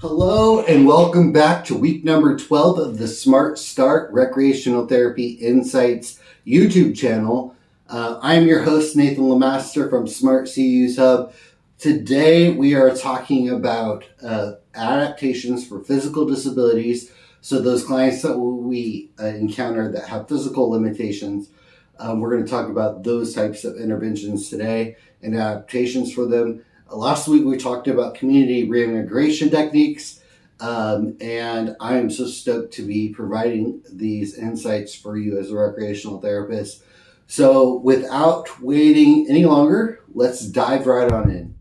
Hello and welcome back to week number 12 of the Smart Start Recreational Therapy Insights YouTube channel. I'm your host, Nathan Lemaster from SMART CEUs Hub. Today we are talking about adaptations for physical disabilities. So those clients that we encounter that have physical limitations, we're going to talk about those types of interventions today and adaptations for them. Last week we talked about community reintegration techniques, and I am so stoked to be providing these insights for you as a recreational therapist. So without waiting any longer, let's dive right on in.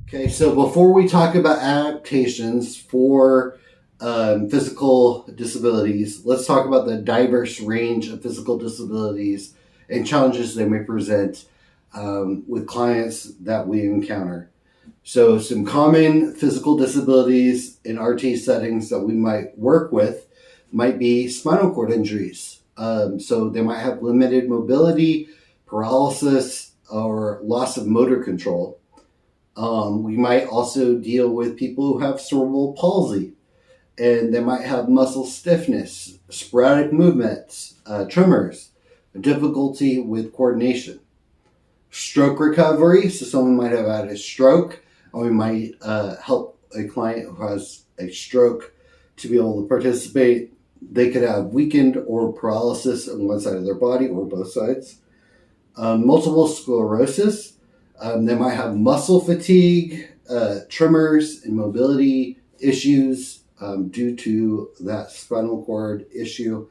Okay, so before we talk about adaptations for physical disabilities, let's talk about the diverse range of physical disabilities and challenges they may present with clients that we encounter. So some common physical disabilities in RT settings that we might work with might be spinal cord injuries. So they might have limited mobility, paralysis, or loss of motor control. We might also deal with people who have cerebral palsy, and they might have muscle stiffness, sporadic movements, tremors, difficulty with coordination. Stroke recovery, so someone might have had a stroke, and we might help a client who has a stroke to be able to participate. They could have weakened or paralysis on one side of their body or both sides. Multiple sclerosis, they might have muscle fatigue, tremors, and mobility issues due to that spinal cord issue.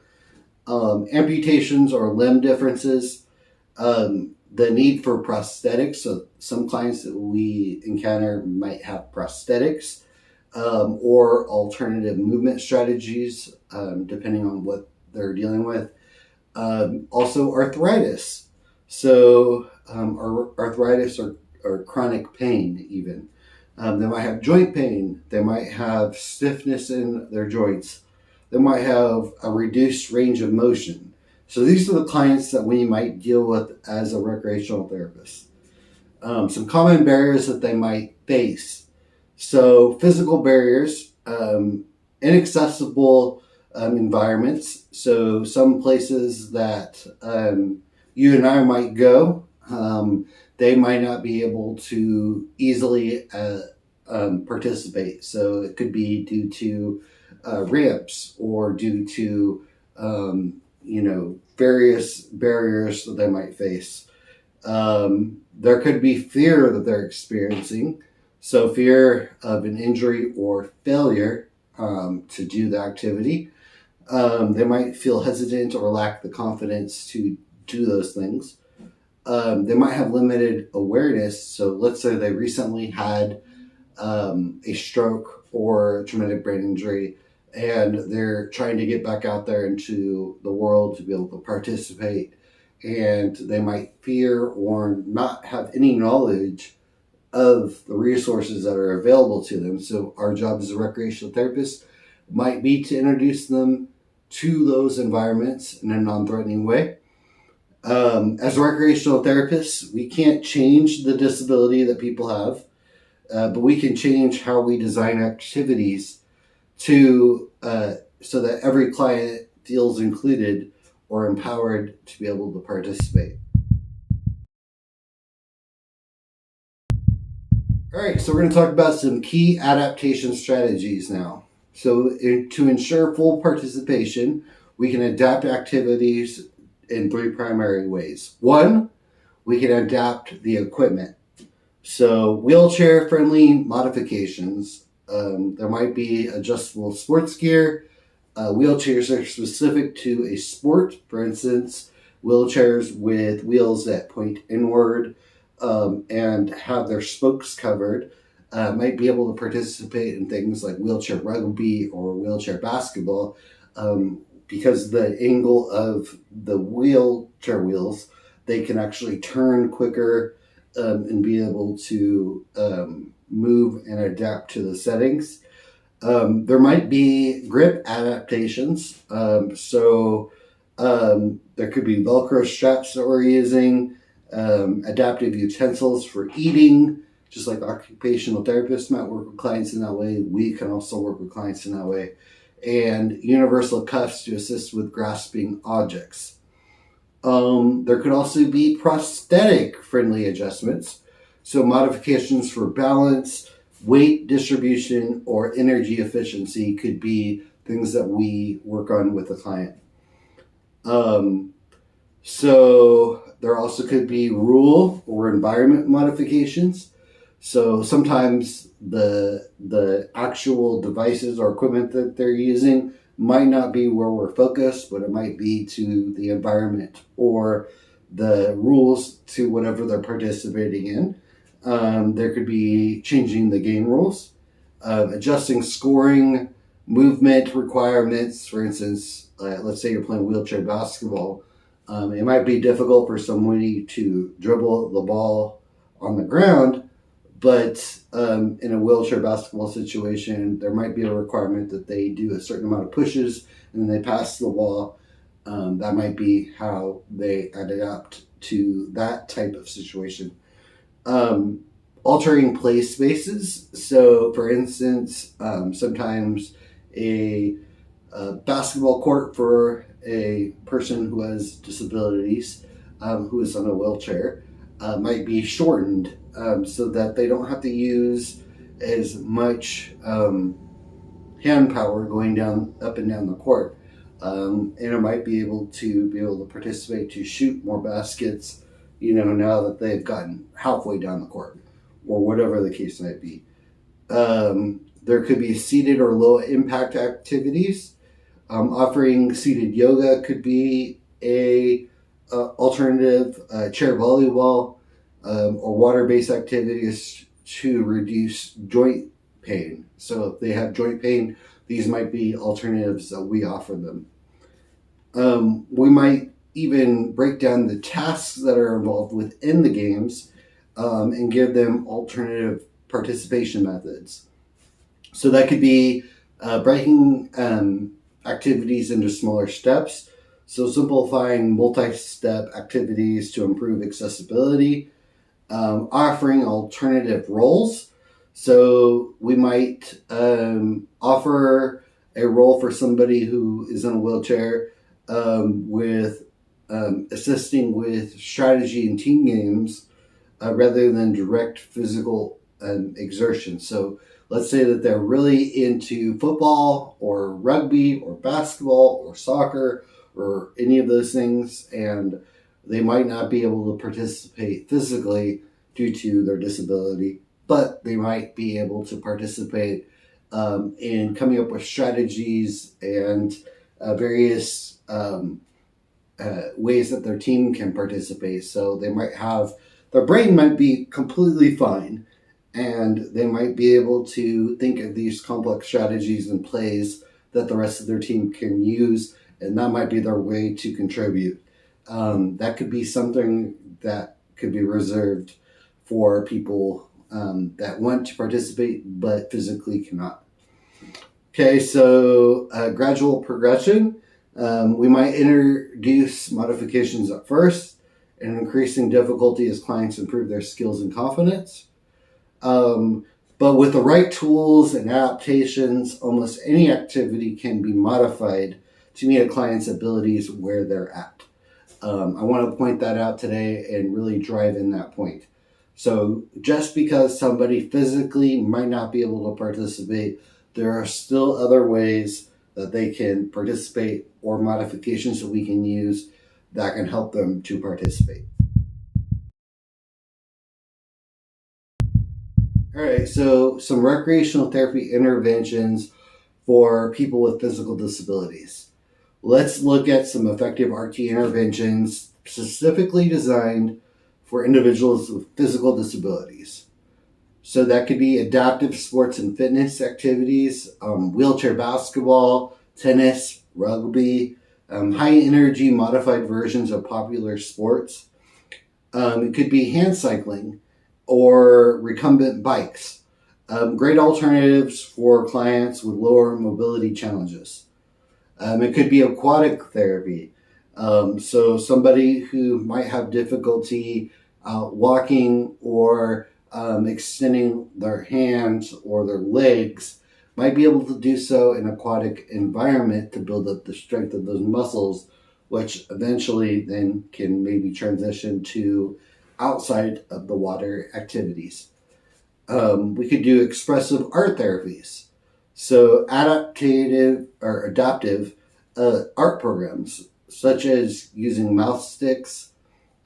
Amputations or limb differences, the need for prosthetics. So some clients that we encounter might have prosthetics or alternative movement strategies, depending on what they're dealing with. Also arthritis. So arthritis or chronic pain even. They might have joint pain. They might have stiffness in their joints. They might have a reduced range of motion. So these are the clients that we might deal with as a recreational therapist. Some common barriers that they might face. So physical barriers, inaccessible environments. So some places that you and I might go, they might not be able to easily participate. So it could be due to ramps or due to various barriers that they might face. There could be fear that they're experiencing. So fear of an injury or failure to do the activity. They might feel hesitant or lack the confidence to do those things. They might have limited awareness. So let's say they recently had a stroke or a traumatic brain injury, and they're trying to get back out there into the world to be able to participate, and they might fear or not have any knowledge of the resources that are available to them. So our job as a recreational therapist might be to introduce them to those environments in a non-threatening way. As recreational therapists, we can't change the disability that people have, but we can change how we design activities to so that every client feels included or empowered to be able to participate. All right, so we're going to talk about some key adaptation strategies now. So to ensure full participation, we can adapt activities in three primary ways. One, we can adapt the equipment. So wheelchair-friendly modifications. There might be adjustable sports gear. Wheelchairs are specific to a sport. For instance, wheelchairs with wheels that point inward and have their spokes covered might be able to participate in things like wheelchair rugby or wheelchair basketball because the angle of the wheelchair wheels, they can actually turn quicker and be able to move and adapt to the settings. There might be grip adaptations. So there could be Velcro straps that we're using, adaptive utensils for eating, Just like occupational therapists might work with clients in that way, we can also work with clients in that way. And universal cuffs to assist with grasping objects. There could also be prosthetic friendly adjustments. So modifications for balance, weight distribution, or energy efficiency could be things that we work on with the client. So there also could be rule or environment modifications. So sometimes the actual devices or equipment that they're using might not be where we're focused, but it might be to the environment or the rules to whatever they're participating in. There could be changing the game rules, adjusting scoring, movement requirements. For instance, let's say you're playing wheelchair basketball. It might be difficult for somebody to dribble the ball on the ground, but in a wheelchair basketball situation, there might be a requirement that they do a certain amount of pushes and then they pass the ball. That might be how they adapt to that type of situation. Altering play spaces. So, for instance, sometimes a basketball court for a person who has disabilities, who is on a wheelchair, might be shortened so that they don't have to use as much hand power going down up and down the court. And it might be able to participate to shoot more baskets, now that they've gotten halfway down the court, or whatever the case might be. There could be seated or low impact activities. Offering seated yoga could be a alternative. Chair volleyball or water-based activities to reduce joint pain. So if they have joint pain, these might be alternatives that we offer them. We might even break down the tasks that are involved within the games and give them alternative participation methods. So that could be breaking activities into smaller steps. So simplifying multi-step activities to improve accessibility, offering alternative roles. So we might offer a role for somebody who is in a wheelchair with assisting with strategy and team games rather than direct physical exertion. So let's say that they're really into football or rugby or basketball or soccer or any of those things, and they might not be able to participate physically due to their disability, but they might be able to participate in coming up with strategies and various ways that their team can participate. So they might have, their brain might be completely fine, and they might be able to think of these complex strategies and plays that the rest of their team can use, and that might be their way to contribute. That could be something that could be reserved for people that want to participate but physically cannot. Okay, so gradual progression. We might introduce modifications at first and increasing difficulty as clients improve their skills and confidence. But with the right tools and adaptations, almost any activity can be modified to meet a client's abilities where they're at. I want to point that out today and really drive in that point. So just because somebody physically might not be able to participate, there are still other ways that they can participate or modifications that we can use that can help them to participate. All right, so some recreational therapy interventions for people with physical disabilities. Let's look at some effective RT interventions specifically designed for individuals with physical disabilities. So that could be adaptive sports and fitness activities, wheelchair basketball, tennis, rugby, high energy modified versions of popular sports. It could be hand cycling or recumbent bikes. Great alternatives for clients with lower mobility challenges. It could be aquatic therapy. So somebody who might have difficulty walking or extending their hands or their legs, might be able to do so in an aquatic environment to build up the strength of those muscles, which eventually then can maybe transition to outside of the water activities. We could do expressive art therapies. So adaptive art programs, such as using mouth sticks,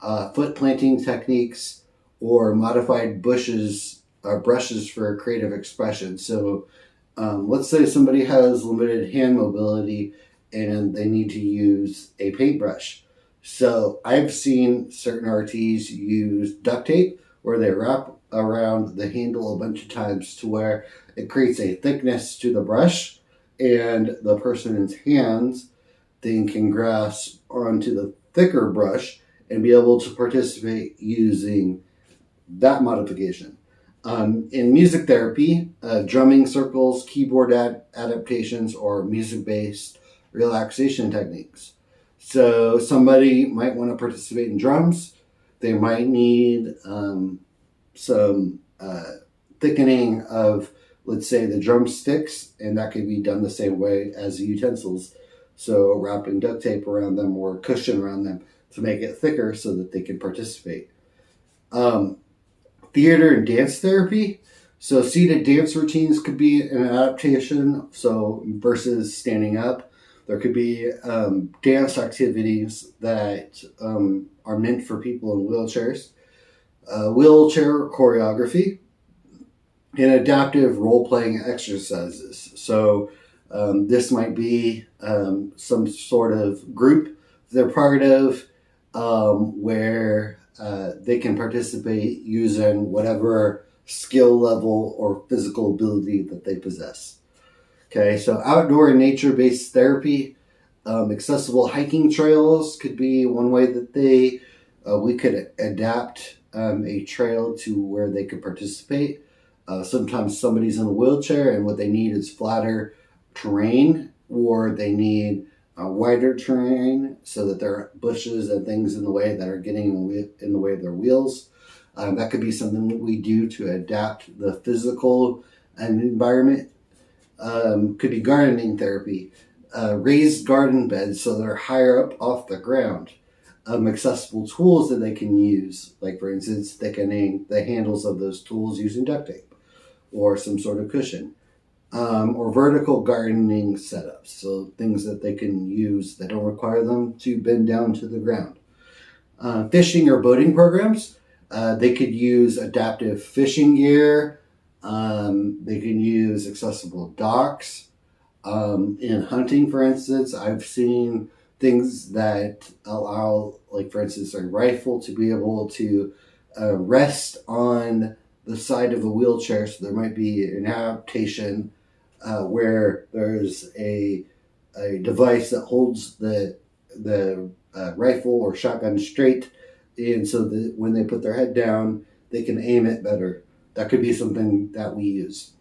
foot planting techniques, or modified brushes for creative expression. So let's say somebody has limited hand mobility and they need to use a paintbrush. So I've seen certain RTs use duct tape where they wrap around the handle a bunch of times to where it creates a thickness to the brush, and the person's hands then can grasp onto the thicker brush and be able to participate using that modification. In music therapy, drumming circles, keyboard adaptations, or music-based relaxation techniques. So somebody might want to participate in drums. They might need some thickening of, let's say, the drumsticks, and that could be done the same way as the utensils. So wrapping duct tape around them or cushion around them to make it thicker so that they can participate. Theater and dance therapy. So seated dance routines could be an adaptation. So versus standing up, there could be dance activities that are meant for people in wheelchairs. Wheelchair choreography and adaptive role-playing exercises. So this might be some sort of group they're part of where they can participate using whatever skill level or physical ability that they possess. Okay, so outdoor and nature-based therapy, accessible hiking trails could be one way that we could adapt a trail to where they could participate. Sometimes somebody's in a wheelchair and what they need is flatter terrain, or they need wider terrain so that there are bushes and things in the way that are getting in the way of their wheels. That could be something that we do to adapt the physical environment. Could be gardening therapy, raised garden beds so they're higher up off the ground. Accessible tools that they can use, like for instance, thickening the handles of those tools using duct tape or some sort of cushion. Or vertical gardening setups, so things that they can use that don't require them to bend down to the ground. Fishing or boating programs, they could use adaptive fishing gear. They can use accessible docks. In hunting, for instance, I've seen things that allow, like for instance, a rifle to be able to rest on the side of a wheelchair. So there might be an adaptation where there's a device that holds the rifle or shotgun straight, and so that when they put their head down, they can aim it better. That could be something that we use.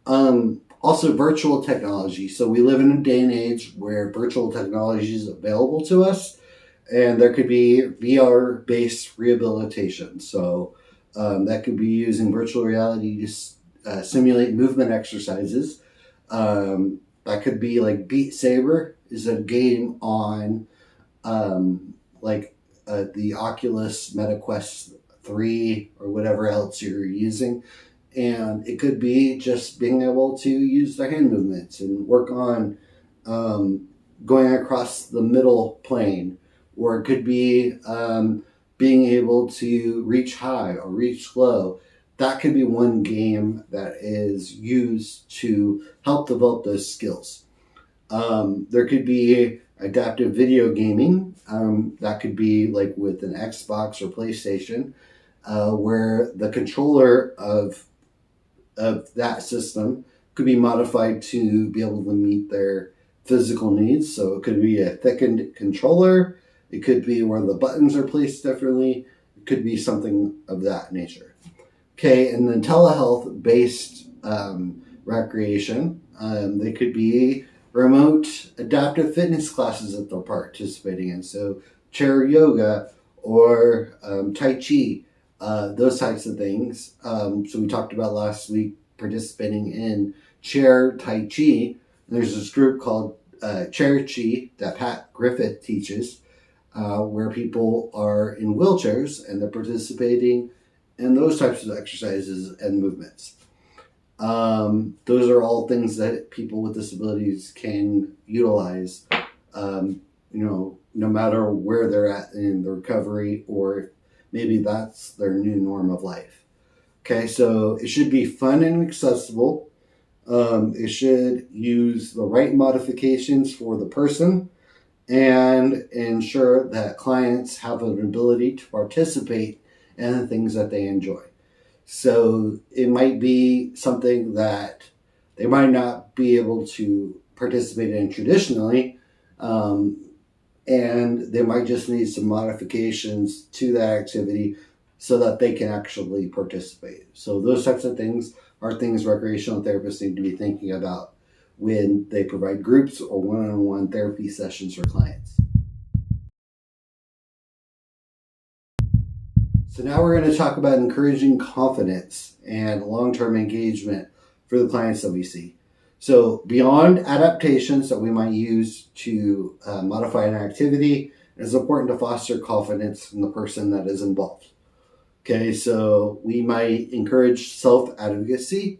Also, virtual technology. So we live in a day and age where virtual technology is available to us, and there could be VR-based rehabilitation. So that could be using virtual reality to simulate movement exercises. That could be like Beat Saber is a game on the Oculus MetaQuest 3 or whatever else you're using. And it could be just being able to use their hand movements and work on going across the middle plane. Or it could be being able to reach high or reach low. That could be one game that is used to help develop those skills. There could be adaptive video gaming. That could be like with an Xbox or PlayStation, where the controller of that system could be modified to be able to meet their physical needs. So it could be a thickened controller. It could be where the buttons are placed differently. It could be something of that nature. Okay, and then telehealth-based recreation. They could be remote adaptive fitness classes that they're participating in. So chair yoga or Tai Chi. those types of things. So we talked about last week participating in chair Tai Chi. There's this group called Chair Chi that Pat Griffith teaches, where people are in wheelchairs and they're participating in those types of exercises and movements. Those are all things that people with disabilities can utilize, no matter where they're at in the recovery, or maybe that's their new norm of life. Okay, so it should be fun and accessible. It should use the right modifications for the person and ensure that clients have an ability to participate in the things that they enjoy. So it might be something that they might not be able to participate in traditionally, and they might just need some modifications to that activity so that they can actually participate. So those types of things are things recreational therapists need to be thinking about when they provide groups or one-on-one therapy sessions for clients. So now we're going to talk about encouraging confidence and long-term engagement for the clients that we see. So beyond adaptations that we might use to modify an activity, it's important to foster confidence in the person that is involved. Okay, so we might encourage self-advocacy,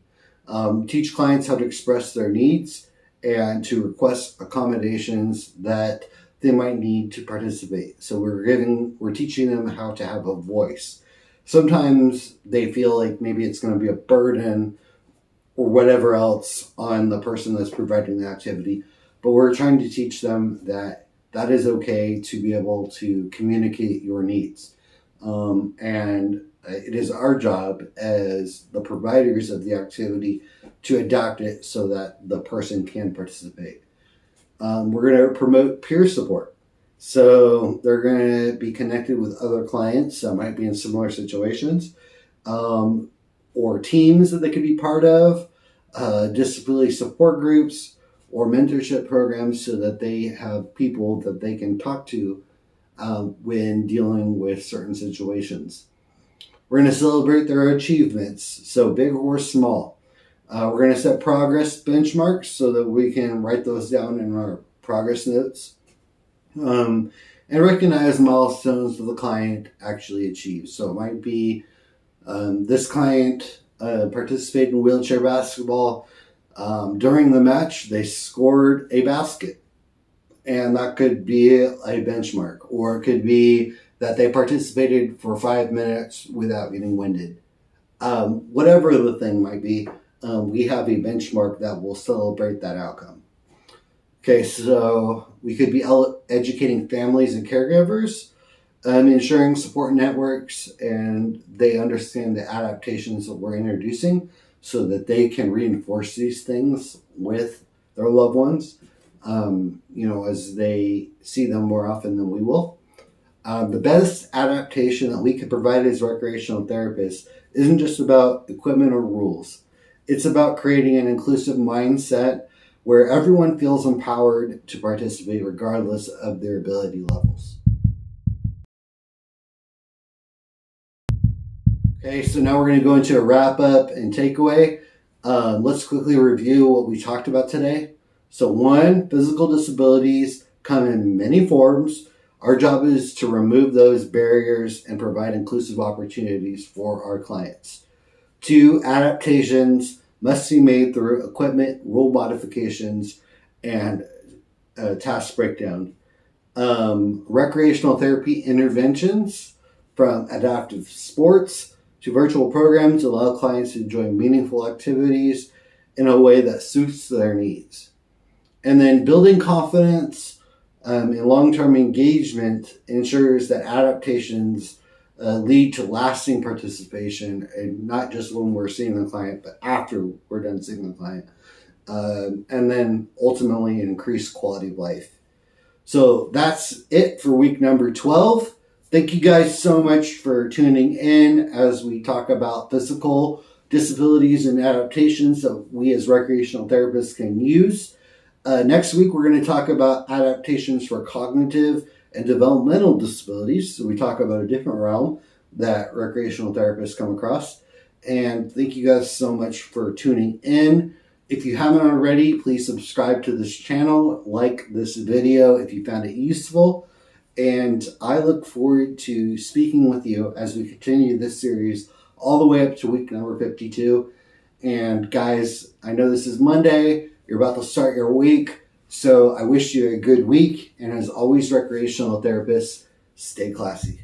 teach clients how to express their needs, and to request accommodations that they might need to participate. So we're teaching them how to have a voice. Sometimes they feel like maybe it's going to be a burden or whatever else on the person that's providing the activity, but we're trying to teach them that that is okay to be able to communicate your needs. And it is our job as the providers of the activity to adapt it so that the person can participate. We're going to promote peer support. So they're going to be connected with other clients that might be in similar situations, or teams that they could be part of, disability support groups, or mentorship programs so that they have people that they can talk to when dealing with certain situations. We're going to celebrate their achievements, so big or small. We're going to set progress benchmarks so that we can write those down in our progress notes, and recognize milestones that the client actually achieves. So it might be this client participated in wheelchair basketball. During the match, they scored a basket. And that could be a benchmark, or it could be that they participated for 5 minutes without getting winded. Whatever the thing might be, we have a benchmark that will celebrate that outcome. Okay, so we could be educating families and caregivers, ensuring support networks, and they understand the adaptations that we're introducing so that they can reinforce these things with their loved ones. As they see them more often than we will. The best adaptation that we can provide as recreational therapists isn't just about equipment or rules. It's about creating an inclusive mindset where everyone feels empowered to participate regardless of their ability levels. Okay, so now we're going to go into a wrap up and takeaway. Let's quickly review what we talked about today. So 1, physical disabilities come in many forms. Our job is to remove those barriers and provide inclusive opportunities for our clients. 2, adaptations must be made through equipment, rule modifications, and task breakdown. Recreational therapy interventions, from adaptive sports to virtual programs, allow clients to enjoy meaningful activities in a way that suits their needs. And then building confidence and long-term engagement ensures that adaptations lead to lasting participation, and not just when we're seeing the client, but after we're done seeing the client. And then ultimately increase quality of life. So that's it for week number 12. Thank you guys so much for tuning in as we talk about physical disabilities and adaptations that we as recreational therapists can use. Next week, we're going to talk about adaptations for cognitive and developmental disabilities. So we talk about a different realm that recreational therapists come across. And thank you guys so much for tuning in. If you haven't already, please subscribe to this channel, like this video if you found it useful. And I look forward to speaking with you as we continue this series all the way up to week number 52. And guys, I know this is Monday. You're about to start your week. So I wish you a good week. And as always, recreational therapists, stay classy.